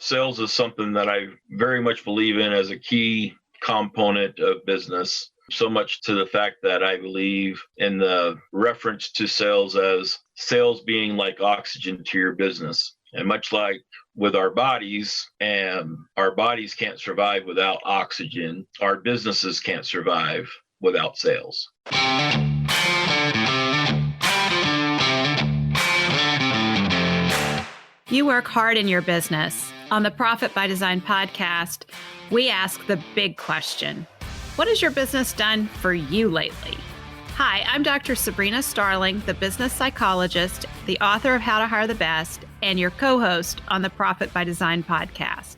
Sales is something that I very much believe in as a key component of business. So much to the fact that I believe in the reference to sales as sales being like oxygen to your business. And much like with our bodies, and our bodies can't survive without oxygen, our businesses can't survive without sales. You work hard in your business. On the Profit by Design podcast, we ask the big question: what has your business done for you lately? Hi, I'm Dr. Sabrina Starling, the business psychologist, the author of How to Hire the Best, and your co-host on the Profit by Design podcast.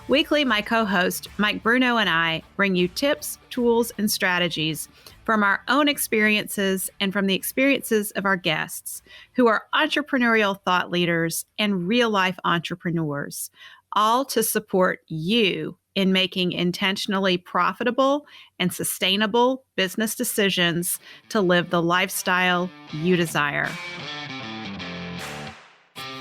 Weekly, my co-host, Mike Bruno, and I bring you tips, tools, and strategies from our own experiences and from the experiences of our guests, who are entrepreneurial thought leaders and real-life entrepreneurs, all to support you in making intentionally profitable and sustainable business decisions to live the lifestyle you desire.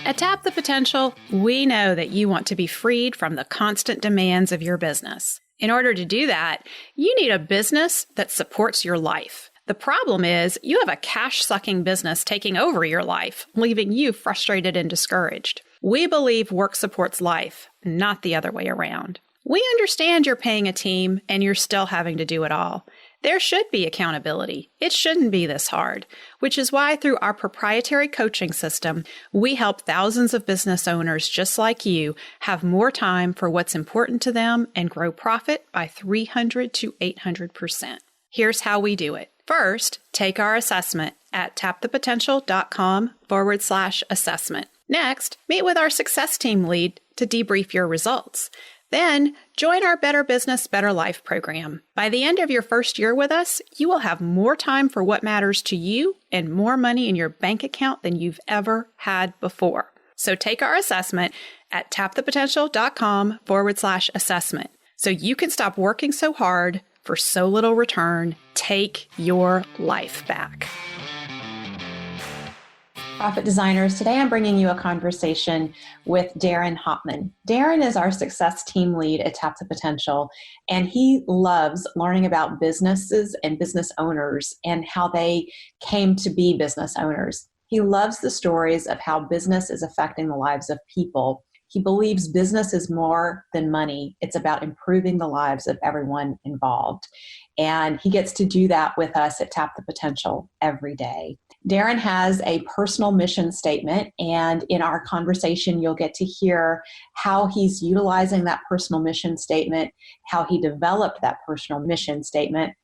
At Tap the Potential, we know that you want to be freed from the constant demands of your business. In order to do that, you need a business that supports your life. The problem is you have a cash-sucking business taking over your life, leaving you frustrated and discouraged. We believe work supports life, not the other way around. We understand you're paying a team and you're still having to do it all. There should be accountability. It shouldn't be this hard, which is why through our proprietary coaching system, we help thousands of business owners just like you have more time for what's important to them and grow profit by 300 to 800%. Here's how we do it. First, take our assessment at tapthepotential.com/assessment. Next, meet with our success team lead to debrief your results. Then, join our Better Business, Better Life program. By the end of your first year with us, you will have more time for what matters to you and more money in your bank account than you've ever had before. So take our assessment at tapthepotential.com/assessment so you can stop working so hard for so little return. Take your life back. Profit Designers, today I'm bringing you a conversation with Darren Hopman. Darren is our success team lead at Tap the Potential, and he loves learning about businesses and business owners and how they came to be business owners. He loves the stories of how business is affecting the lives of people. He believes business is more than money. It's about improving the lives of everyone involved. And he gets to do that with us at Tap the Potential every day. Darren has a personal mission statement, and in our conversation, you'll get to hear how he's utilizing that personal mission statement, how he developed that personal mission statement.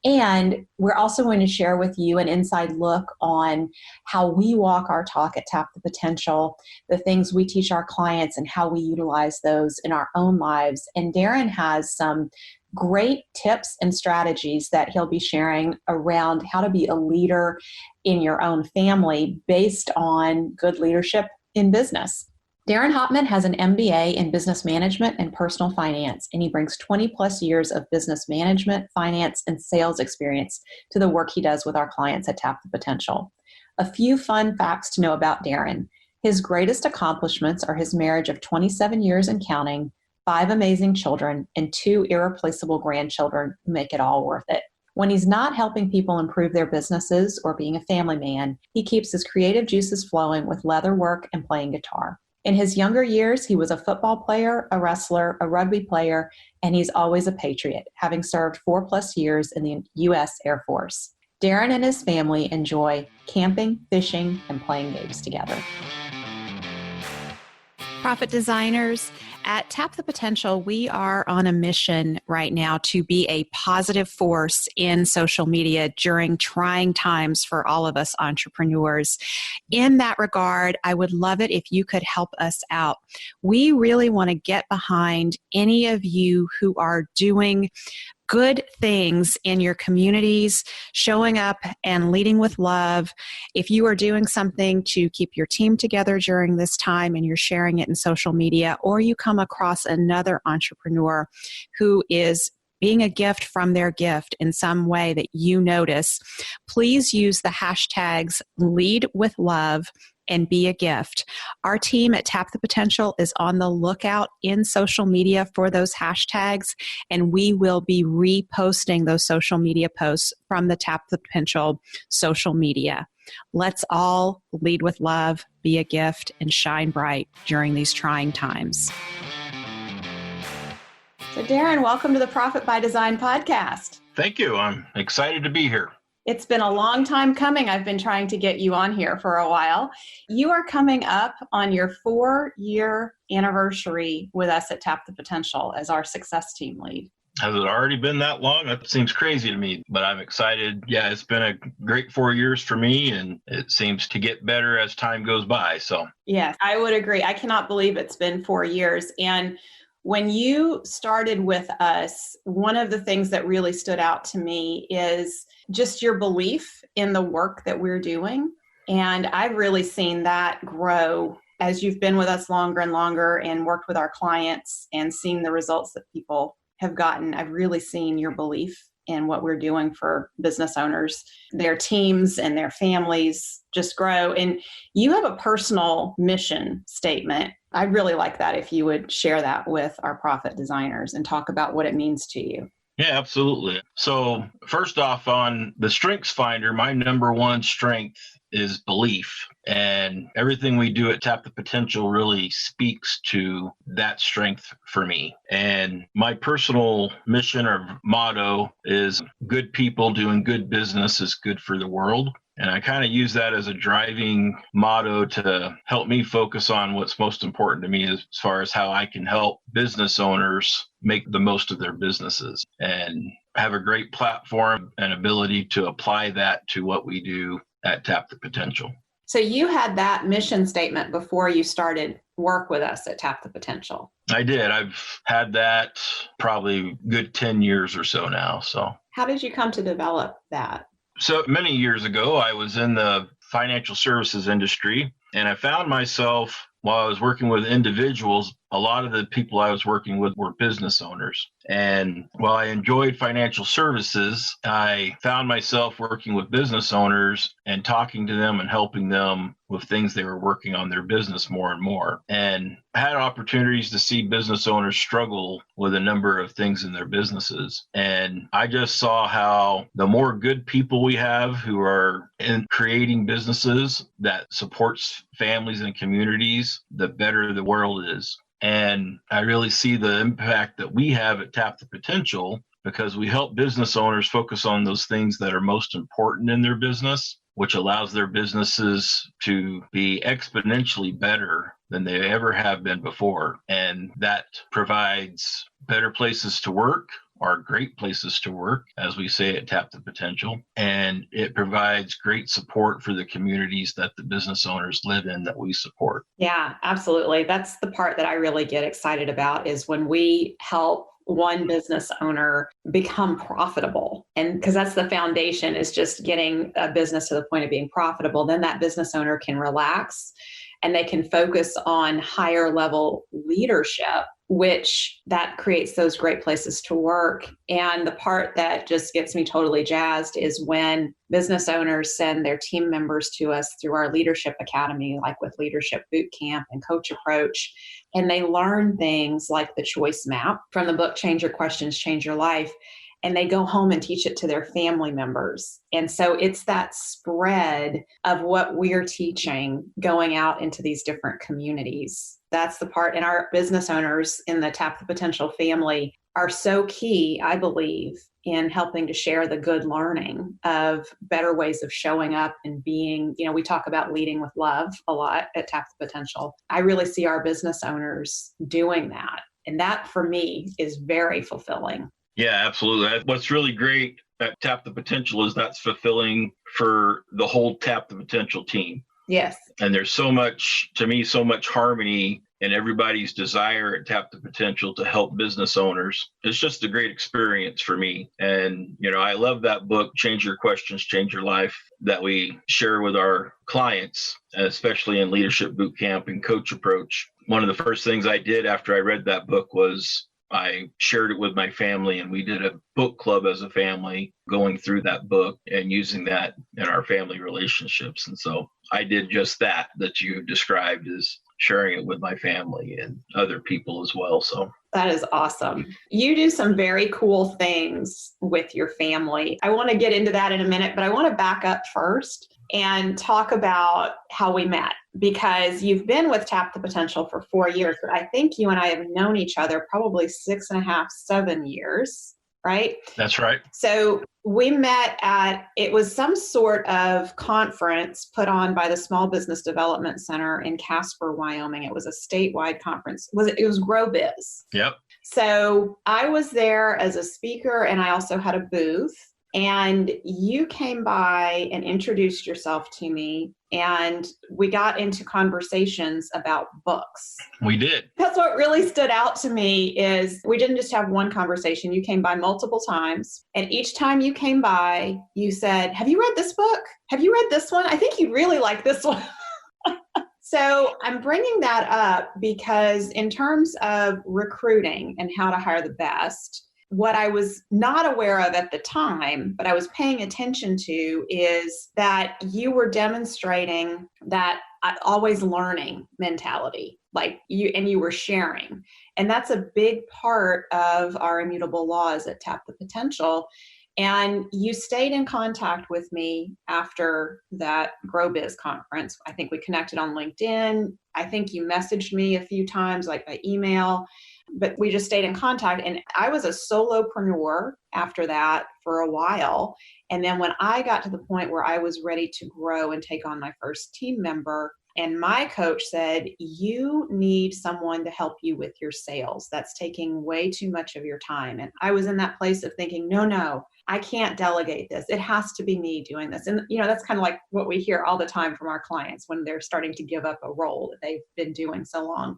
And we're also going to share with you an inside look on how we walk our talk at Tap the Potential, the things we teach our clients and how we utilize those in our own lives. And Darren has some great tips and strategies that he'll be sharing around how to be a leader in your own family based on good leadership in business. Darren Hopman has an MBA in business management and personal finance, and he brings 20 plus years of business management, finance, and sales experience to the work he does with our clients at Tap the Potential. A few fun facts to know about Darren. His greatest accomplishments are his marriage of 27 years and counting, 5 amazing children, and 2 irreplaceable grandchildren who make it all worth it. When he's not helping people improve their businesses or being a family man, he keeps his creative juices flowing with leather work and playing guitar. In his younger years, he was a football player, a wrestler, a rugby player, and he's always a patriot, having served 4+ years in the U.S. Air Force. Darren and his family enjoy camping, fishing, and playing games together. Profit Designers, at Tap the Potential, we are on a mission right now to be a positive force in social media during trying times for all of us entrepreneurs. In that regard, I would love it if you could help us out. We really want to get behind any of you who are doing good things in your communities, showing up and leading with love. If you are doing something to keep your team together during this time and you're sharing it in social media, or you come across another entrepreneur who is being a gift from their gift in some way that you notice, please use the hashtags Lead with Love and be a gift. Our team at Tap the Potential is on the lookout in social media for those hashtags, and we will be reposting those social media posts from the Tap the Potential social media. Let's all lead with love, be a gift, and shine bright during these trying times. So Darren, welcome to the Profit by Design podcast. Thank you. I'm excited to be here. It's been a long time coming. I've been trying to get you on here for a while. You are coming up on your 4-year anniversary with us at Tap the Potential as our success team lead. Has it already been that long? That seems crazy to me, but I'm excited. Yeah, it's been a great 4 years for me, and it seems to get better as time goes by. So, yes, I would agree. I cannot believe it's been 4 years. And when you started with us, one of the things that really stood out to me is just your belief in the work that we're doing. And I've really seen that grow as you've been with us longer and longer and worked with our clients and seen the results that people have gotten. I've really seen your belief in what we're doing for business owners, their teams and their families just grow. And you have a personal mission statement. I'd really like that if you would share that with our profit designers and talk about what it means to you. yeah, absolutely. So first off, on the Strengths Finder, my number one strength is belief. And everything we do at Tap the Potential really speaks to that strength for me. And my personal mission or motto is good people doing good business is good for the world. And I kind of use that as a driving motto to help me focus on what's most important to me as far as how I can help business owners make the most of their businesses and have a great platform and ability to apply that to what we do at Tap the Potential. So you had that mission statement before you started work with us at Tap the Potential. I did. I've had that probably good 10 years or so now. So how did you come to develop that? So many years ago, I was in the financial services industry, and I found myself while I was working with individuals, a lot of the people I was working with were business owners. And while I enjoyed financial services, I found myself working with business owners and talking to them and helping them with things they were working on their business more and more. And I had opportunities to see business owners struggle with a number of things in their businesses. And I just saw how the more good people we have who are in creating businesses that supports families and communities, the better the world is. And I really see the impact that we have at Tap the Potential because we help business owners focus on those things that are most important in their business, which allows their businesses to be exponentially better than they ever have been before. And that provides better places to work, are great places to work, as we say at Tap the Potential. And it provides great support for the communities that the business owners live in that we support. Yeah, absolutely. That's the part that I really get excited about is when we help one business owner become profitable. And because that's the foundation is just getting a business to the point of being profitable, then that business owner can relax and they can focus on higher level leadership, which that creates those great places to work. And the part that just gets me totally jazzed is when business owners send their team members to us through our leadership academy, like with leadership boot camp and coach approach, and they learn things like the choice map from the book, Change Your Questions, Change Your Life. And they go home and teach it to their family members. And so it's that spread of what we're teaching going out into these different communities. That's the part. And our business owners in the Tap the Potential family are so key, I believe, in helping to share the good learning of better ways of showing up and being, we talk about leading with love a lot at Tap the Potential. I really see our business owners doing that. And that for me is very fulfilling. Yeah, absolutely. What's really great at Tap the Potential is that's fulfilling for the whole Tap the Potential team. Yes. And there's so much harmony in everybody's desire at Tap the Potential to help business owners. It's just a great experience for me. And, I love that book, Change Your Questions, Change Your Life, that we share with our clients, especially in Leadership Boot Camp and Coach Approach. One of the first things I did after I read that book was I shared it with my family, and we did a book club as a family, going through that book and using that in our family relationships. And so I did just that you described, as sharing it with my family and other people as well. So that is awesome. You do some very cool things with your family. I want to get into that in a minute, but I want to back up first and talk about how we met, because you've been with Tap the Potential for 4 years, but I think you and I have known each other probably 6.5, 7 years, right? That's right. So we met it was some sort of conference put on by the Small Business Development Center in Casper, Wyoming. It was a statewide conference. It was Grow Biz. Yep. So I was there as a speaker, and I also had a booth. And you came by and introduced yourself to me, and we got into conversations about books. We did. That's what really stood out to me, is we didn't just have one conversation. You came by multiple times, and each time you came by, you said, "Have you read this book? Have you read this one? I think you'd really like this one." So I'm bringing that up because in terms of recruiting and how to hire the best, what I was not aware of at the time, but I was paying attention to, is that you were demonstrating that always learning mentality, and you were sharing. And that's a big part of our immutable laws at Tap the Potential. And you stayed in contact with me after that Grow Biz conference. I think we connected on LinkedIn. I think you messaged me a few times, like by email, but we just stayed in contact. And I was a solopreneur after that for a while. And then when I got to the point where I was ready to grow and take on my first team member, and my coach said, "You need someone to help you with your sales. That's taking way too much of your time." And I was in that place of thinking, no, I can't delegate this. It has to be me doing this. And, that's kind of like what we hear all the time from our clients when they're starting to give up a role that they've been doing so long.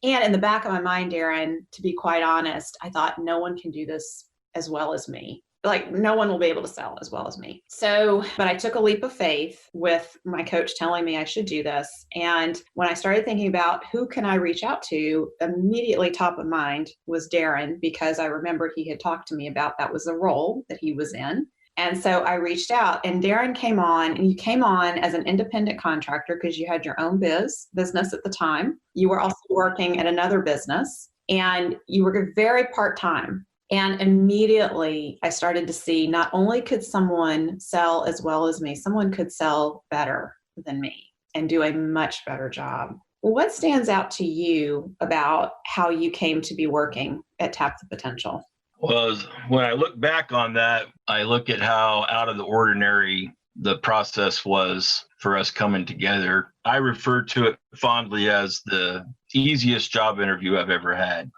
And in the back of my mind, Darren, to be quite honest, I thought no one can do this as well as me. Like, no one will be able to sell as well as me. So, but I took a leap of faith with my coach telling me I should do this. And when I started thinking about who can I reach out to, immediately top of mind was Darren, because I remembered he had talked to me about that was the role that he was in. And so I reached out, and Darren came on, and you came on as an independent contractor because you had your own business at the time. You were also working at another business, and you were very part-time. And immediately I started to see not only could someone sell as well as me, someone could sell better than me and do a much better job. What stands out to you about how you came to be working at Tap the Potential? Well, when I look back on that, I look at how out of the ordinary the process was for us coming together. I refer to it fondly as the easiest job interview I've ever had.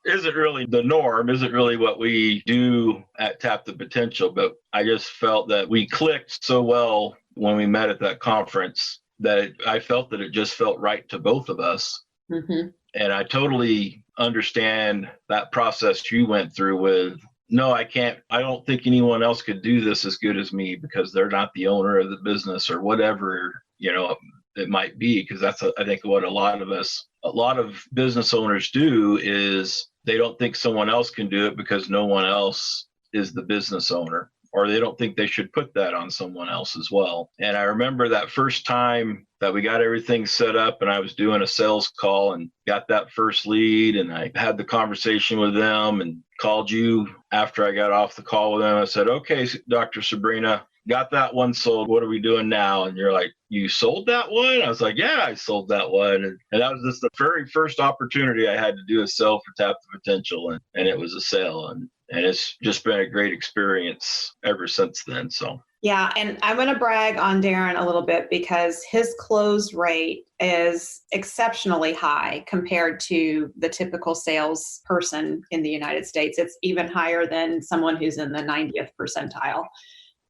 Isn't really the norm, isn't really what we do at Tap the Potential, but I just felt that we clicked so well when we met at that conference that I felt that it just felt right to both of us. Mm-hmm. And I totally understand that process you went through with, no, I don't think anyone else could do this as good as me because they're not the owner of the business or whatever, it might be, because that's, I think, what a lot of business owners do is they don't think someone else can do it because no one else is the business owner, or they don't think they should put that on someone else as well. And I remember that first time that we got everything set up and I was doing a sales call and got that first lead, and I had the conversation with them and called you after I got off the call with them. I said, "Okay, Dr. Sabrina, got that one sold. What are we doing now?" And you're like, "You sold that one?" I was like, "Yeah, I sold that one." And that was just the very first opportunity I had to do a sell for Tap the Potential. And it was a sale. And it's just been a great experience ever since then. So. Yeah. And I'm going to brag on Darren a little bit because his close rate is exceptionally high compared to the typical sales person in the United States. It's even higher than someone who's in the 90th percentile.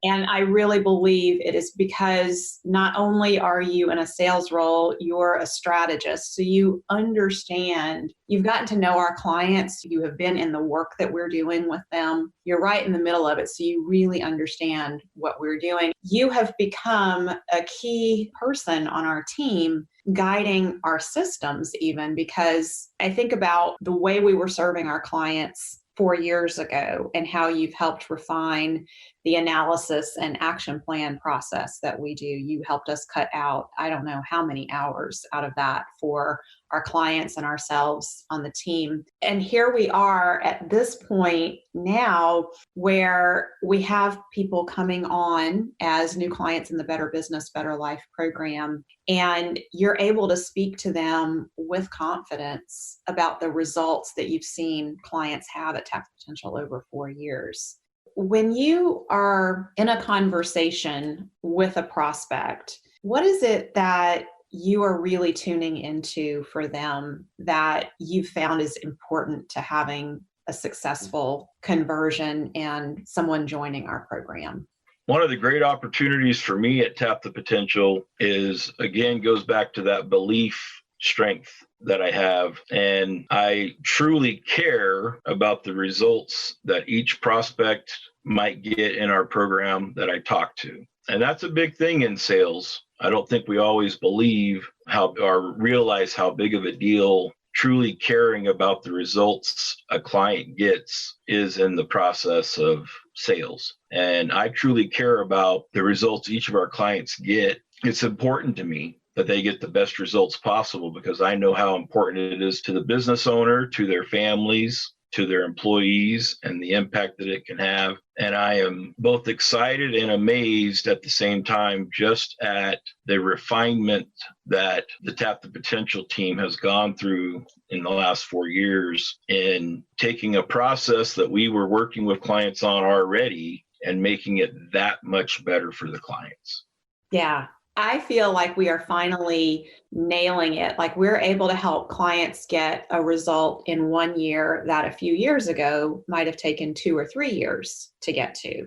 And I really believe it is because not only are you in a sales role, you're a strategist. So you understand, you've gotten to know our clients. You have been in the work that we're doing with them. You're right in the middle of it. So you really understand what we're doing. You have become a key person on our team, guiding our systems even, because I think about the way we were serving our clients 4 years ago and how you've helped refine the analysis and action plan process that we do. You helped us cut out, I don't know how many hours out of that for our clients and ourselves on the team. And here we are at this point now where we have people coming on as new clients in the Better Business, Better Life program, and you're able to speak to them with confidence about the results that you've seen clients have at Tap Potential over 4 years. When you are in a conversation with a prospect, what is it that you are really tuning into for them that you've found is important to having a successful conversion and someone joining our program? One of the great opportunities for me at Tap the Potential is, again, goes back to that belief strength that I have. And I truly care about the results that each prospect might get in our program that I talk to. And that's a big thing in sales. I don't think we always believe how or realize how big of a deal truly caring about the results a client gets is in the process of sales. And I truly care about the results each of our clients get. It's important to me that they get the best results possible because I know how important it is to the business owner, to their families, to their employees, and the impact that it can have. And I am both excited and amazed at the same time just at the refinement that the Tap the Potential team has gone through in the last 4 years in taking a process that we were working with clients on already and making it that much better for the clients. Yeah. I feel like we are finally nailing it. Like we're able to help clients get a result in 1 year that a few years ago might have taken 2 or 3 years to get to.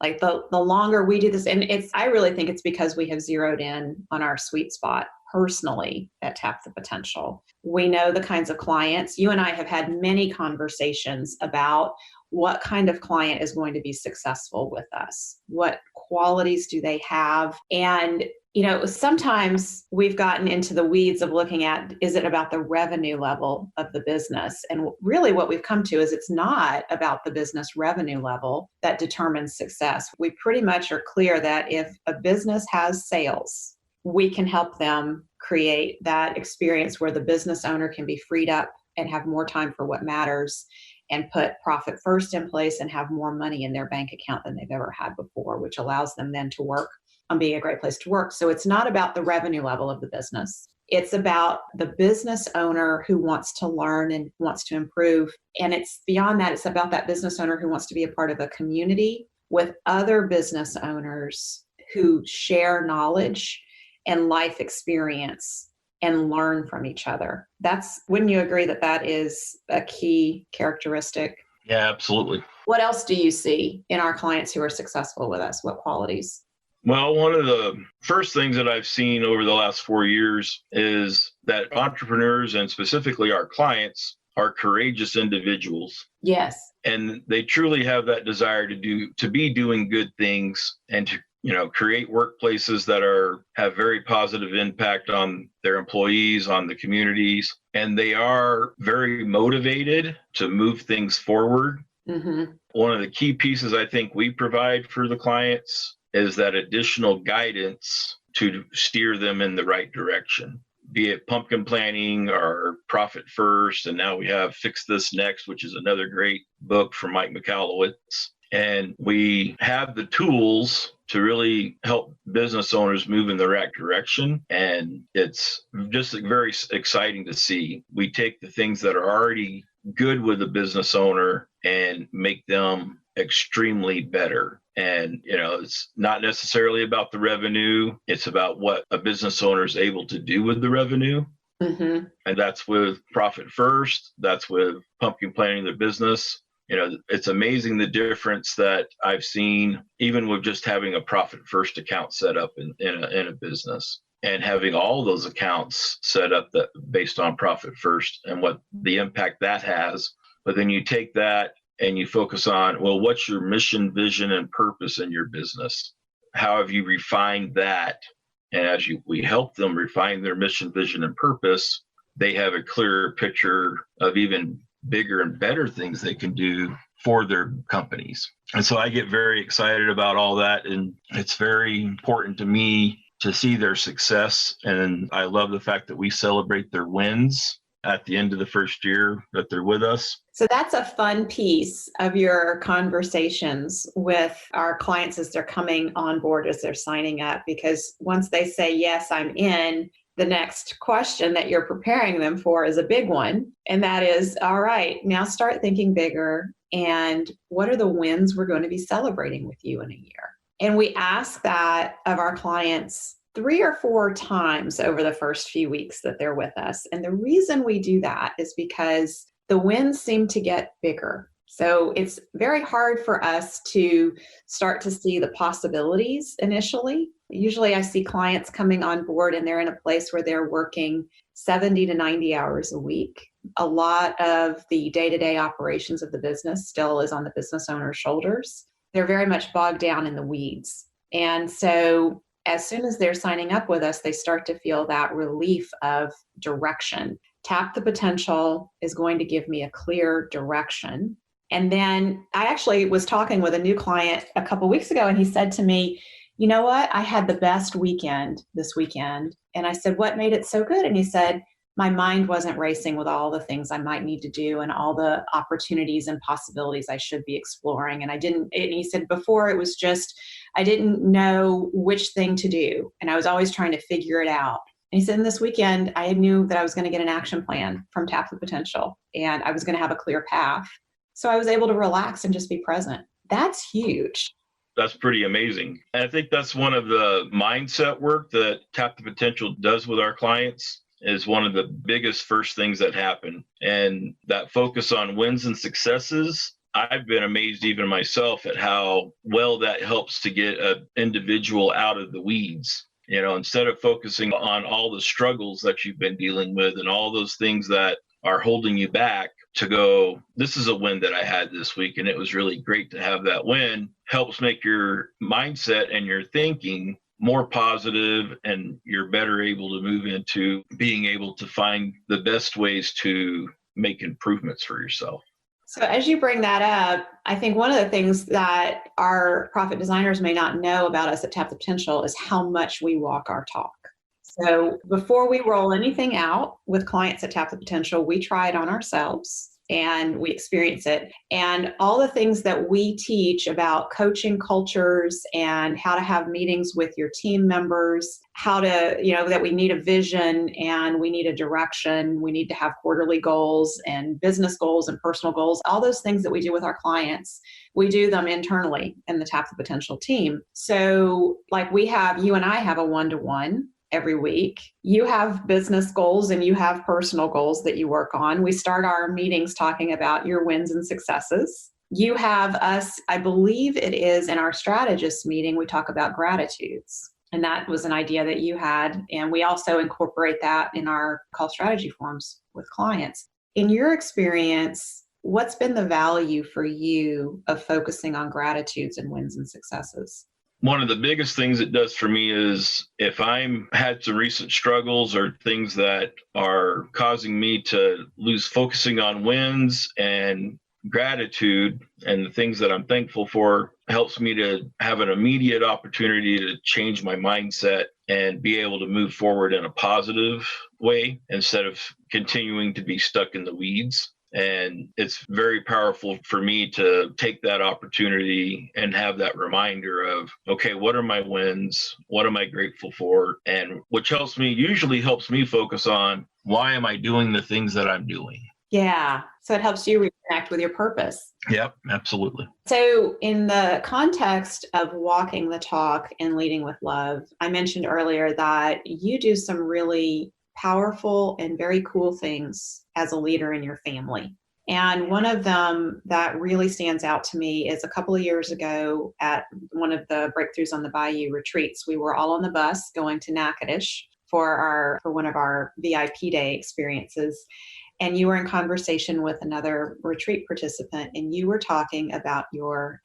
Like the longer we do this, and I really think it's because we have zeroed in on our sweet spot personally at Tap the Potential. We know the kinds of clients. You and I have had many conversations about what kind of client is going to be successful with us. What qualities do they have? And sometimes we've gotten into the weeds of looking at, is it about the revenue level of the business? And really what we've come to is it's not about the business revenue level that determines success. We pretty much are clear that if a business has sales, we can help them create that experience where the business owner can be freed up and have more time for what matters and put profit first in place and have more money in their bank account than they've ever had before, which allows them then to work on being a great place to work. So it's not about the revenue level of the business. It's about the business owner who wants to learn and wants to improve. And it's beyond that, it's about that business owner who wants to be a part of a community with other business owners who share knowledge and life experience and learn from each other. Wouldn't you agree that that is a key characteristic? Yeah, absolutely. What else do you see in our clients who are successful with us? What qualities? Well, one of the first things that I've seen over the last 4 years is that entrepreneurs and specifically our clients are courageous individuals. Yes. And they truly have that desire to be doing good things and to create workplaces that have very positive impact on their employees, on the communities, and they are very motivated to move things forward. Mm-hmm. One of the key pieces I think we provide for the clients is that additional guidance to steer them in the right direction, be it pumpkin planning or profit first. And now we have Fix This Next, which is another great book from Mike Michalowicz. And we have the tools to really help business owners move in the right direction. And it's just very exciting to see. We take the things that are already good with a business owner and make them extremely better. And, it's not necessarily about the revenue. It's about what a business owner is able to do with the revenue. Mm-hmm. And that's with Profit First. That's with pumpkin planning their business. It's amazing the difference that I've seen, even with just having a Profit First account set up in a business and having all those accounts set up that based on Profit First and what the impact that has. But then you take that and you focus on, well, what's your mission, vision, and purpose in your business? How have you refined that And as we help them refine their mission, vision, and purpose, they have a clearer picture of even bigger and better things they can do for their companies. And so I get very excited about all that. And it's very important to me to see their success. And I love the fact that we celebrate their wins at the end of the first year that they're with us. So that's a fun piece of your conversations with our clients as they're coming on board, as they're signing up, because once they say, yes, I'm in, the next question that you're preparing them for is a big one. And that is, all right, now start thinking bigger. And what are the wins we're going to be celebrating with you in a year? And we ask that of our clients 3 or 4 times over the first few weeks that they're with us. And the reason we do that is because the wins seem to get bigger. So it's very hard for us to start to see the possibilities initially. Usually I see clients coming on board and they're in a place where they're working 70 to 90 hours a week. A lot of the day-to-day operations of the business still is on the business owner's shoulders. They're very much bogged down in the weeds. And so as soon as they're signing up with us, they start to feel that relief of direction. Tap the Potential is going to give me a clear direction. And then I actually was talking with a new client a couple of weeks ago, and he said to me, you know what? I had the best weekend this weekend. And I said, what made it so good? And he said, my mind wasn't racing with all the things I might need to do and all the opportunities and possibilities I should be exploring. And and he said, before it was just, I didn't know which thing to do. And I was always trying to figure it out. And he said, this weekend, I knew that I was going to get an action plan from Tap the Potential, and I was going to have a clear path. So I was able to relax and just be present. That's huge. That's pretty amazing. And I think that's one of the mindset work that Tap the Potential does with our clients, is one of the biggest first things that happen. And that focus on wins and successes, I've been amazed even myself at how well that helps to get an individual out of the weeds. You know, instead of focusing on all the struggles that you've been dealing with and all those things that are holding you back, to go, this is a win that I had this week, and it was really great to have that win, helps make your mindset and your thinking more positive, and you're better able to move into being able to find the best ways to make improvements for yourself. So as you bring that up, I think one of the things that our profit designers may not know about us at Tap the Potential is how much we walk our talk. So before we roll anything out with clients at Tap the Potential, we try it on ourselves and we experience it. And all the things that we teach about coaching cultures and how to have meetings with your team members, how to, that we need a vision and we need a direction, we need to have quarterly goals and business goals and personal goals, all those things that we do with our clients, we do them internally in the Tap the Potential team. So like you and I have a one-to-one every week. You have business goals and you have personal goals that you work on. We start our meetings talking about your wins and successes. You have us, I believe it is in our strategist meeting, we talk about gratitudes. And that was an idea that you had. And we also incorporate that in our call strategy forums with clients. In your experience, what's been the value for you of focusing on gratitudes and wins and successes? One of the biggest things it does for me is if I'm had some recent struggles or things that are causing me to lose focusing on wins and gratitude and the things that I'm thankful for, helps me to have an immediate opportunity to change my mindset and be able to move forward in a positive way instead of continuing to be stuck in the weeds. And it's very powerful for me to take that opportunity and have that reminder of, okay, what are my wins? What am I grateful for? And which usually helps me focus on, why am I doing the things that I'm doing? Yeah. So it helps you reconnect with your purpose. Yep, absolutely. So in the context of walking the talk and leading with love, I mentioned earlier that you do some really powerful and very cool things as a leader in your family. And one of them that really stands out to me is a couple of years ago at one of the Breakthroughs on the Bayou retreats. We were all on the bus going to Natchitoches for one of our VIP day experiences. And you were in conversation with another retreat participant, and you were talking about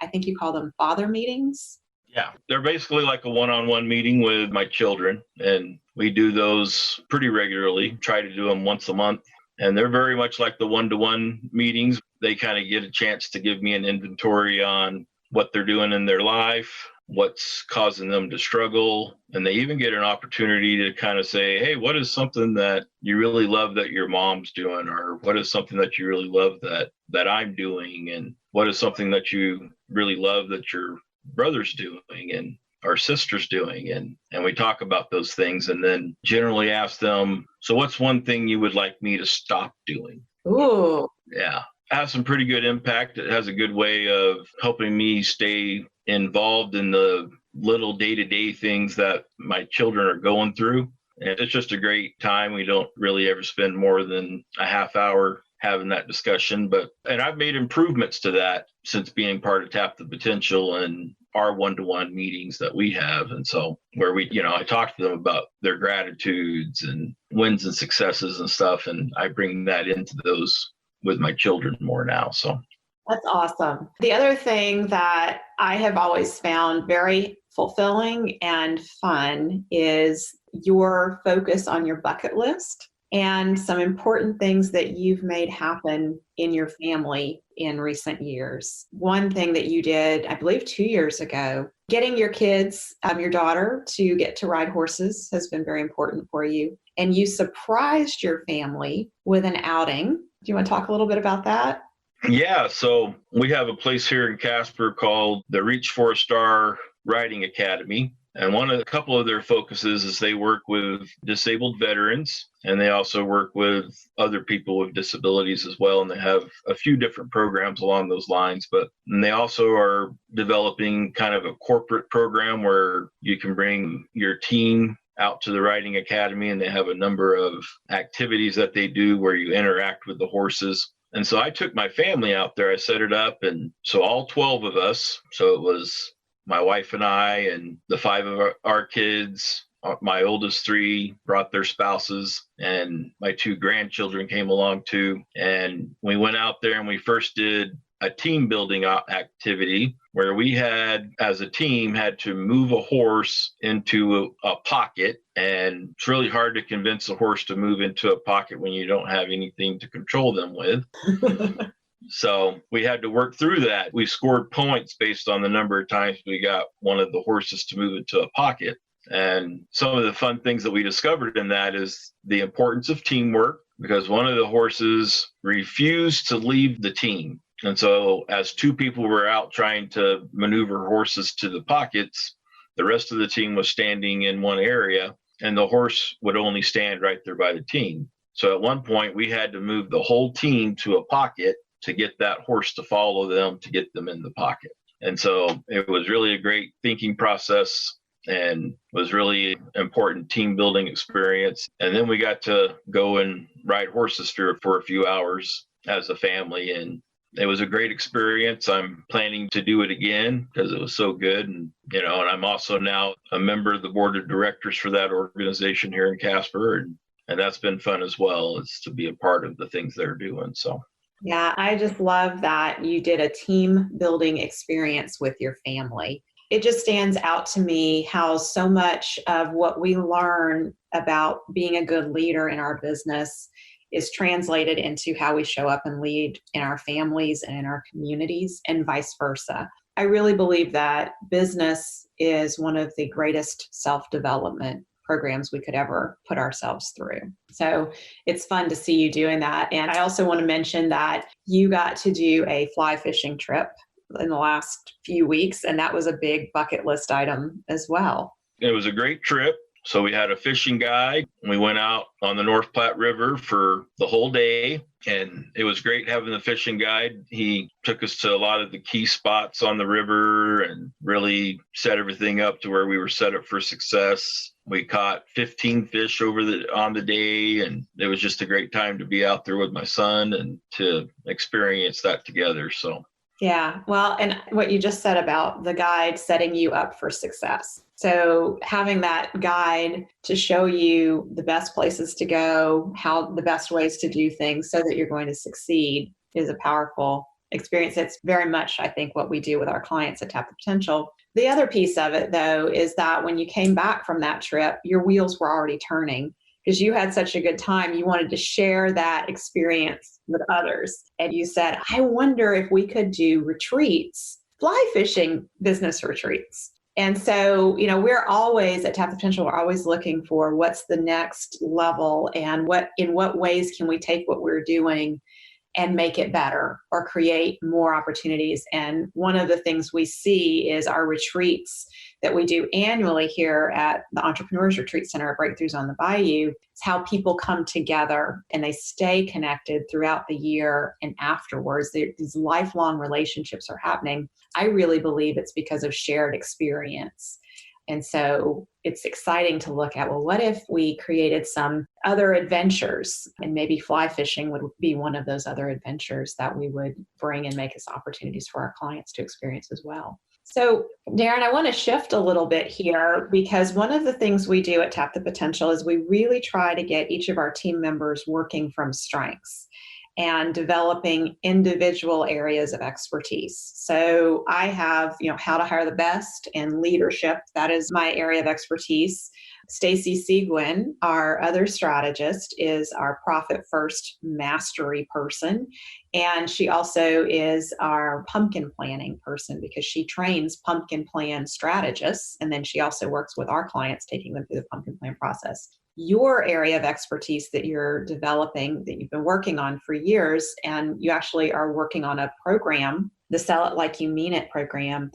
I think you call them father meetings. Yeah, they're basically like a one-on-one meeting with my children, and we do those pretty regularly, try to do them once a month. And they're very much like the one-to-one meetings. They kind of get a chance to give me an inventory on what they're doing in their life, what's causing them to struggle. And they even get an opportunity to kind of say, hey, what is something that you really love that your mom's doing? Or what is something that you really love that I'm doing? And what is something that you really love that your brother's doing and our sister's doing? And we talk about those things, and then generally ask them, so what's one thing you would like me to stop doing? Ooh. Yeah. It has some pretty good impact. It has a good way of helping me stay involved in the little day-to-day things that my children are going through. And it's just a great time. We don't really ever spend more than a half hour having that discussion. And I've made improvements to that since being part of Tap the Potential and our one-to-one meetings that we have. And so where I talk to them about their gratitudes and wins and successes and stuff. And I bring that into those with my children more now. So That's awesome. The other thing that I have always found very fulfilling and fun is your focus on your bucket list and some important things that you've made happen in your family in recent years. One thing that you did, I believe 2 years ago, getting your kids, your daughter to get to ride horses has been very important for you. And you surprised your family with an outing. Do you want to talk a little bit about that? Yeah, so we have a place here in Casper called the Reach for a Star Riding Academy. And a couple of their focuses is they work with disabled veterans, and they also work with other people with disabilities as well. And they have a few different programs along those lines, and they also are developing kind of a corporate program where you can bring your team out to the riding academy, and they have a number of activities that they do where you interact with the horses. And so I took my family out there, I set it up. And so all 12 of us, so it was my wife and I and the 5 of our kids, my oldest 3 brought their spouses, and my 2 grandchildren came along too. And we went out there and we first did a team building activity where we as a team, had to move a horse into a pocket. And it's really hard to convince a horse to move into a pocket when you don't have anything to control them with. So we had to work through that. We scored points based on the number of times we got one of the horses to move into a pocket. And some of the fun things that we discovered in that is the importance of teamwork, because one of the horses refused to leave the team. And so as 2 people were out trying to maneuver horses to the pockets, the rest of the team was standing in one area, and the horse would only stand right there by the team. So at one point, we had to move the whole team to a pocket to get that horse to follow them, to get them in the pocket. And so it was really a great thinking process and was really important team building experience. And then we got to go and ride horses for a few hours as a family. And it was a great experience. I'm planning to do it again because it was so good. And I'm also now a member of the board of directors for that organization here in Casper. And that's been fun as well, is to be a part of the things they're doing. So. Yeah, I just love that you did a team building experience with your family. It just stands out to me how so much of what we learn about being a good leader in our business is translated into how we show up and lead in our families and in our communities, and vice versa. I really believe that business is one of the greatest self-development programs we could ever put ourselves through. So it's fun to see you doing that. And I also want to mention that you got to do a fly fishing trip in the last few weeks, and that was a big bucket list item as well. It was a great trip. So we had a fishing guide. We went out on the North Platte River for the whole day, and it was great having the fishing guide. He took us to a lot of the key spots on the river and really set everything up to where we were set up for success. We caught 15 fish on the day, and it was just a great time to be out there with my son and to experience that together. So. Yeah, well, and what you just said about the guide setting you up for success. So having that guide to show you the best places to go, how the best ways to do things so that you're going to succeed is a powerful experience. It's very much, I think, what we do with our clients at Tap the Potential. The other piece of it, though, is that when you came back from that trip, your wheels were already turning because you had such a good time. You wanted to share that experience with others. And you said, I wonder if we could do retreats, fly fishing business retreats. And so, we're always at Tap the Potential, we're always looking for what's the next level and in what ways can we take what we're doing and make it better or create more opportunities. And one of the things we see is our retreats that we do annually here at the Entrepreneurs Retreat Center at Breakthroughs on the Bayou. It's how people come together and they stay connected throughout the year and afterwards. These lifelong relationships are happening. I really believe it's because of shared experience. And so it's exciting to look at, well, what if we created some other adventures, and maybe fly fishing would be one of those other adventures that we would bring and make as opportunities for our clients to experience as well. So Darren, I want to shift a little bit here because one of the things we do at Tap the Potential is we really try to get each of our team members working from strengths and developing individual areas of expertise. So I have, how to hire the best and leadership. That is my area of expertise. Stacy Seguin, our other strategist, is our profit first mastery person. And she also is our pumpkin planning person because she trains pumpkin plan strategists. And then she also works with our clients, taking them through the pumpkin plan process. Your area of expertise that you're developing, that you've been working on for years, and you actually are working on a program, the Sell It Like You Mean It program.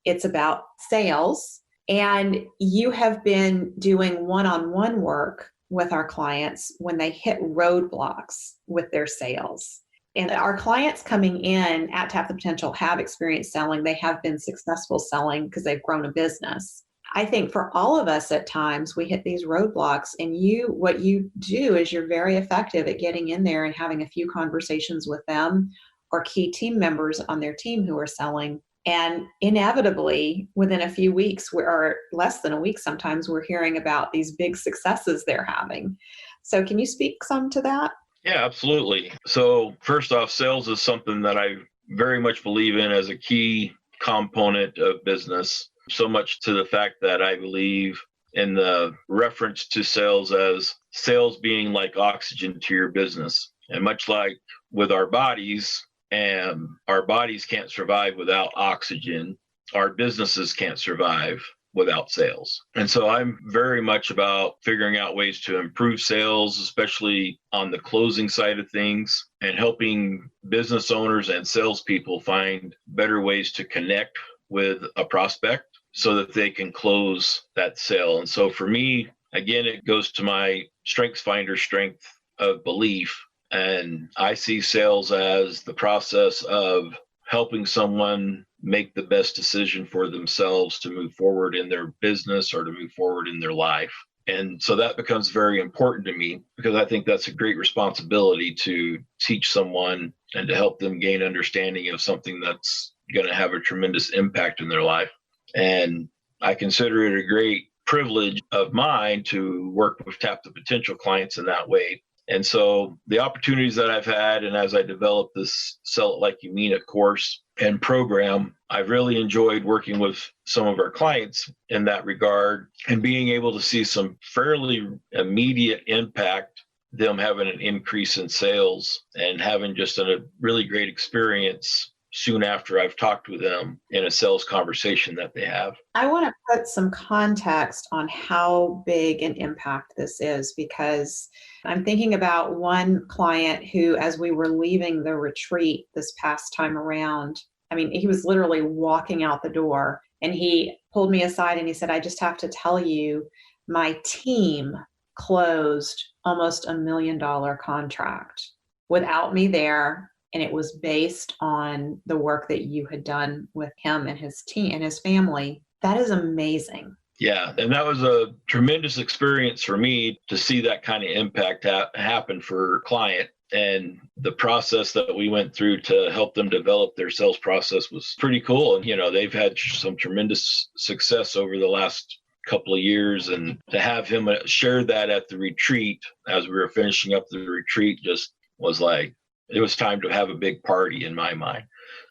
It's about sales, and you have been doing one-on-one work with our clients when they hit roadblocks with their sales. And our clients coming in at Tap the Potential have experience selling. They have been successful selling because they've grown a business. I think for all of us at times, we hit these roadblocks, and what you do is you're very effective at getting in there and having a few conversations with them or key team members on their team who are selling. And inevitably, within a few weeks, or less than a week sometimes, we're hearing about these big successes they're having. So can you speak some to that? Yeah, absolutely. So first off, sales is something that I very much believe in as a key component of business. So much to the fact that I believe in the reference to sales as sales being like oxygen to your business. And much like with our bodies, and our bodies can't survive without oxygen, our businesses can't survive without sales. And so I'm very much about figuring out ways to improve sales, especially on the closing side of things, and helping business owners and salespeople find better ways to connect with a prospect so that they can close that sale. And so for me, again, it goes to my strengths finder strength of belief. And I see sales as the process of helping someone make the best decision for themselves to move forward in their business or to move forward in their life. And so that becomes very important to me because I think that's a great responsibility to teach someone and to help them gain understanding of something that's going to have a tremendous impact in their life. And I consider it a great privilege of mine to work with Tap the Potential clients in that way. And so the opportunities that I've had, and as I developed this Sell It Like You Mean It course and program, I've really enjoyed working with some of our clients in that regard and being able to see some fairly immediate impact, them having an increase in sales and having just a really great experience soon after I've talked with them in a sales conversation that they have. I want to put some context on how big an impact this is, because I'm thinking about one client who, as we were leaving the retreat this past time around, he was literally walking out the door and he pulled me aside and he said, I just have to tell you, my team closed almost $1 million contract without me there. And it was based on the work that you had done with him and his team and his family. That is amazing. Yeah, and that was a tremendous experience for me to see that kind of impact happen for a client. And the process that we went through to help them develop their sales process was pretty cool. And, they've had some tremendous success over the last couple of years. And to have him share that at the retreat as we were finishing up the retreat just was like, it was time to have a big party in my mind.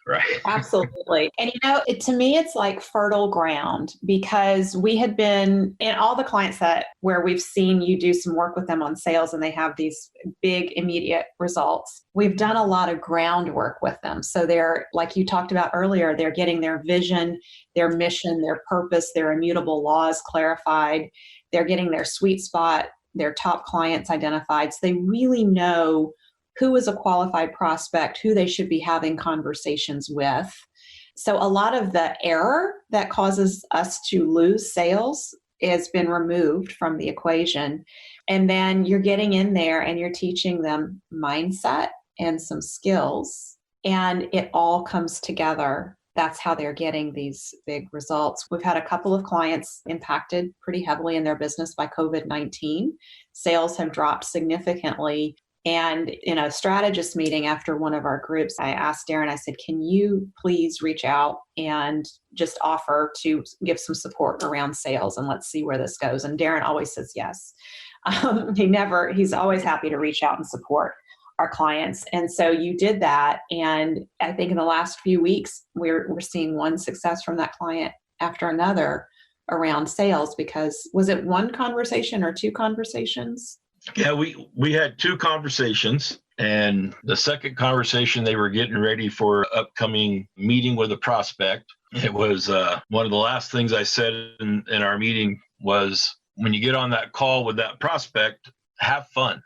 Right. Absolutely. And to me, it's like fertile ground, because we had been in all the clients where we've seen you do some work with them on sales and they have these big immediate results. We've done a lot of groundwork with them. So they're, like you talked about earlier, they're getting their vision, their mission, their purpose, their immutable laws clarified. They're getting their sweet spot, their top clients identified. So they really know who is a qualified prospect, who they should be having conversations with. So a lot of the error that causes us to lose sales has been removed from the equation. And then you're getting in there and you're teaching them mindset and some skills, and it all comes together. That's how they're getting these big results. We've had a couple of clients impacted pretty heavily in their business by COVID-19. Sales have dropped significantly. And in a strategist meeting after one of our groups, I asked Darren, I said, can you please reach out and just offer to give some support around sales, and let's see where this goes. And Darren always says yes. He's always happy to reach out and support our clients. And so you did that. And I think in the last few weeks, we're seeing one success from that client after another around sales. Because was it one conversation or two conversations? Yeah, we had two conversations, and the second conversation, they were getting ready for an upcoming meeting with a prospect. It was one of the last things I said in our meeting was, when you get on that call with that prospect, have fun.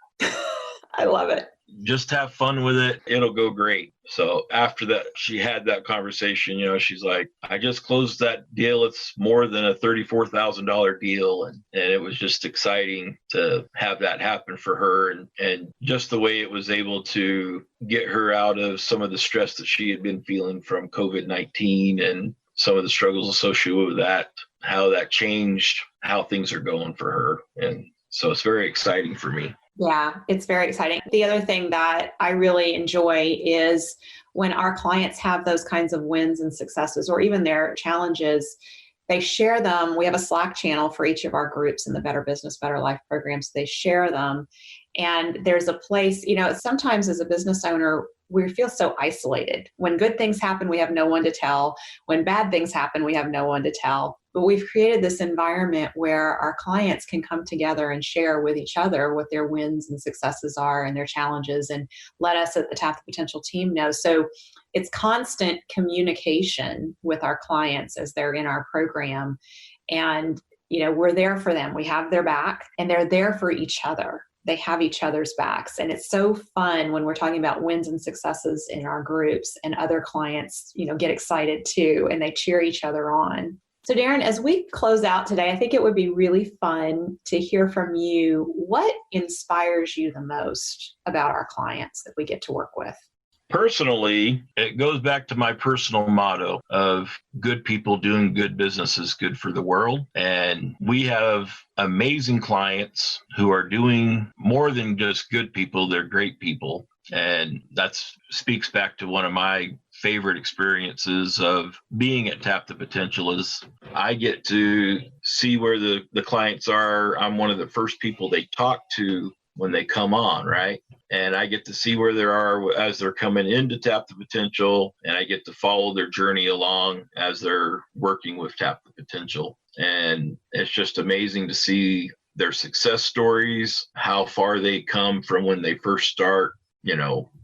I love it. Just have fun with it. It'll go great. So after that, she had that conversation, she's like, I just closed that deal. It's more than a $34,000 deal. And it was just exciting to have that happen for her. And just the way it was able to get her out of some of the stress that she had been feeling from COVID-19 and some of the struggles associated with that, how that changed how things are going for her. And so it's very exciting for me. Yeah, it's very exciting. The other thing that I really enjoy is when our clients have those kinds of wins and successes, or even their challenges, they share them. We have a Slack channel for each of our groups in the Better Business, Better Life programs. They share them. And there's a place, sometimes as a business owner, we feel so isolated. When good things happen, we have no one to tell. When bad things happen, we have no one to tell. But we've created this environment where our clients can come together and share with each other what their wins and successes are and their challenges, and let us at the Tap the Potential team know. So it's constant communication with our clients as they're in our program. And, we're there for them. We have their back, and they're there for each other. They have each other's backs. And it's so fun when we're talking about wins and successes in our groups, and other clients, get excited too, and they cheer each other on. So Darren, as we close out today, I think it would be really fun to hear from you. What inspires you the most about our clients that we get to work with? Personally, it goes back to my personal motto of good people doing good business is good for the world. And we have amazing clients who are doing more than just good people. They're great people. And that speaks back to one of my favorite experiences of being at Tap the Potential is I get to see where the clients are. I'm one of the first people they talk to when they come on, right? And I get to see where they are as they're coming into Tap the Potential, and I get to follow their journey along as they're working with Tap the Potential. And it's just amazing to see their success stories, how far they come from when they first start.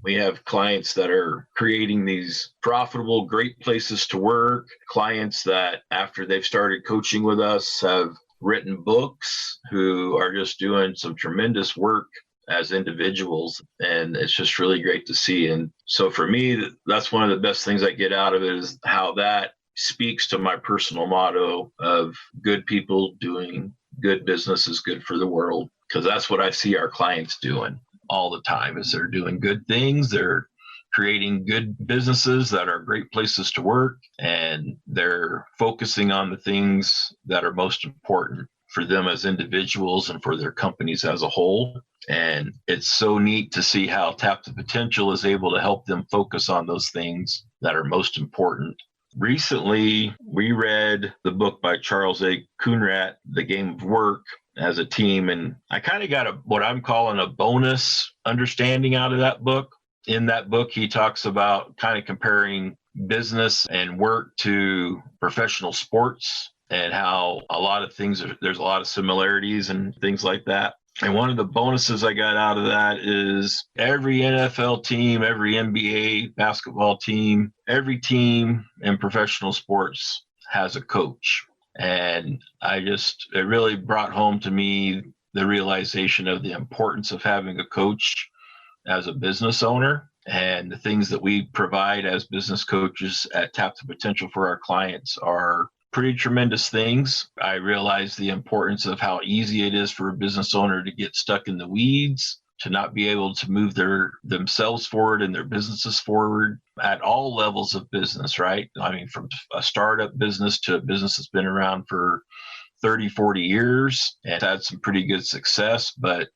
We have clients that are creating these profitable, great places to work, clients that after they've started coaching with us have written books, who are just doing some tremendous work as individuals. And it's just really great to see. And so for me, that's one of the best things I get out of it, is how that speaks to my personal motto of good people doing good business is good for the world. Because that's what I see our clients doing all the time, is they're doing good things. They're creating good businesses that are great places to work, and they're focusing on the things that are most important for them as individuals and for their companies as a whole. And it's so neat to see how Tap the Potential is able to help them focus on those things that are most important. Recently, we read the book by Charles A. Coonrat, The Game of Work, as a team. And I kind of got what I'm calling a bonus understanding out of that book. In that book, he talks about kind of comparing business and work to professional sports and how a lot of things, there's a lot of similarities and things like that. And one of the bonuses I got out of that is every NFL team, every NBA basketball team, every team in professional sports has a coach. And it really brought home to me the realization of the importance of having a coach as a business owner, and the things that we provide as business coaches at Tap the Potential for our clients are pretty tremendous things. I realize the importance of how easy it is for a business owner to get stuck in the weeds, to not be able to move themselves forward and their businesses forward at all levels of business, right? I mean, from a startup business to a business that's been around for 30, 40 years and had some pretty good success, but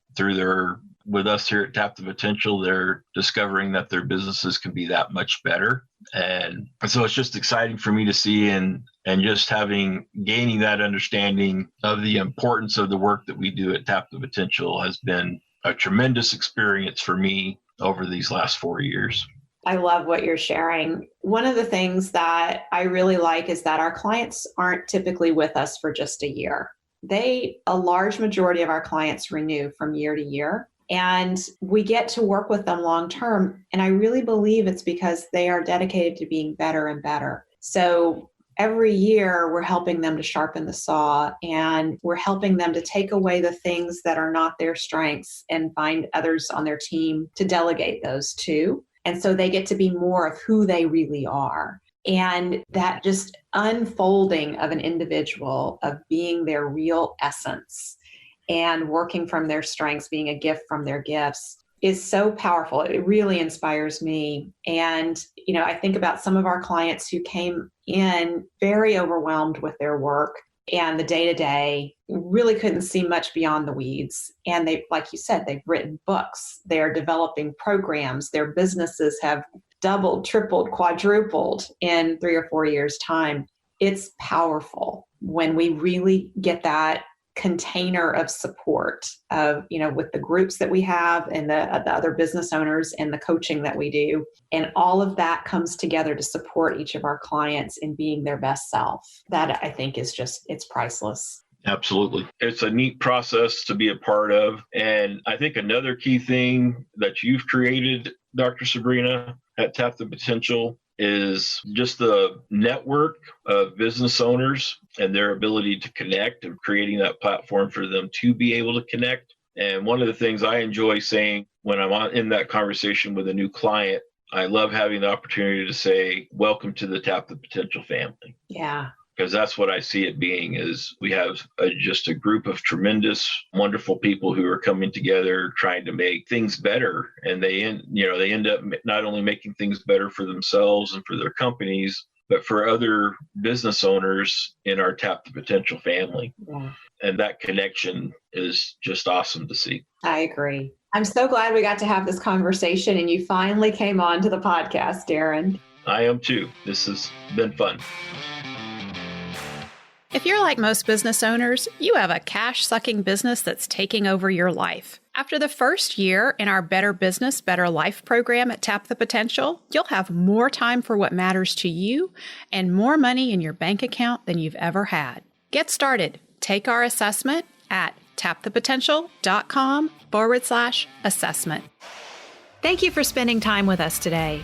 with us here at Tap the Potential, they're discovering that their businesses can be that much better. And so it's just exciting for me to see and just gaining that understanding of the importance of the work that we do at Tap the Potential has been a tremendous experience for me over these last 4 years. I love what you're sharing. One of the things that I really like is that our clients aren't typically with us for just a year. A large majority of our clients renew from year to year. And we get to work with them long term. And I really believe it's because they are dedicated to being better and better. So every year we're helping them to sharpen the saw, and we're helping them to take away the things that are not their strengths and find others on their team to delegate those to. And so they get to be more of who they really are. And that just unfolding of an individual, of being their real essence and working from their strengths, being a gift from their gifts, is so powerful. It really inspires me. And, I think about some of our clients who came in very overwhelmed with their work and the day-to-day, really couldn't see much beyond the weeds. And they, like you said, they've written books, they're developing programs, their businesses have doubled, tripled, quadrupled in 3 or 4 years' time. It's powerful when we really get that container of support with the groups that we have and the other business owners and the coaching that we do. And all of that comes together to support each of our clients in being their best self. That I think is it's priceless. Absolutely. It's a neat process to be a part of. And I think another key thing that you've created, Dr. Sabrina, at Tap the Potential is just the network of business owners and their ability to connect, and creating that platform for them to be able to connect. And one of the things I enjoy saying when I'm in that conversation with a new client, I love having the opportunity to say, welcome to the Tap the Potential family. Yeah. Because that's what I see it being, is we have just a group of tremendous, wonderful people who are coming together trying to make things better. And they end up not only making things better for themselves and for their companies, but for other business owners in our Tap the Potential family. Yeah. And that connection is just awesome to see. I agree. I'm so glad we got to have this conversation and you finally came on to the podcast, Darren. I am too. This has been fun. If you're like most business owners, you have a cash-sucking business that's taking over your life. After the first year in our Better Business, Better Life program at Tap the Potential, you'll have more time for what matters to you and more money in your bank account than you've ever had. Get started. Take our assessment at tapthepotential.com/assessment. Thank you for spending time with us today.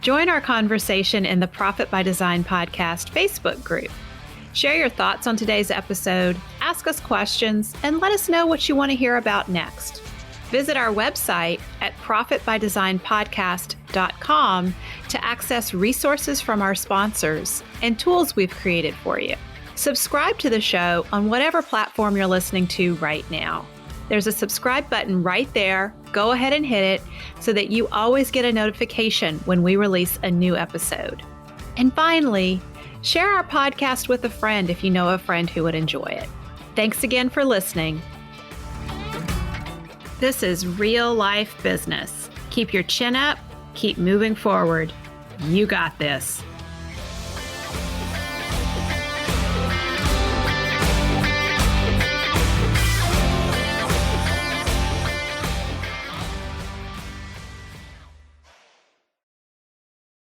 Join our conversation in the Profit by Design podcast Facebook group. Share your thoughts on today's episode, ask us questions, and let us know what you want to hear about next. Visit our website at profitbydesignpodcast.com to access resources from our sponsors and tools we've created for you. Subscribe to the show on whatever platform you're listening to right now. There's a subscribe button right there. Go ahead and hit it so that you always get a notification when we release a new episode. And finally, share our podcast with a friend if you know a friend who would enjoy it. Thanks again for listening. This is real life business. Keep your chin up, keep moving forward. You got this.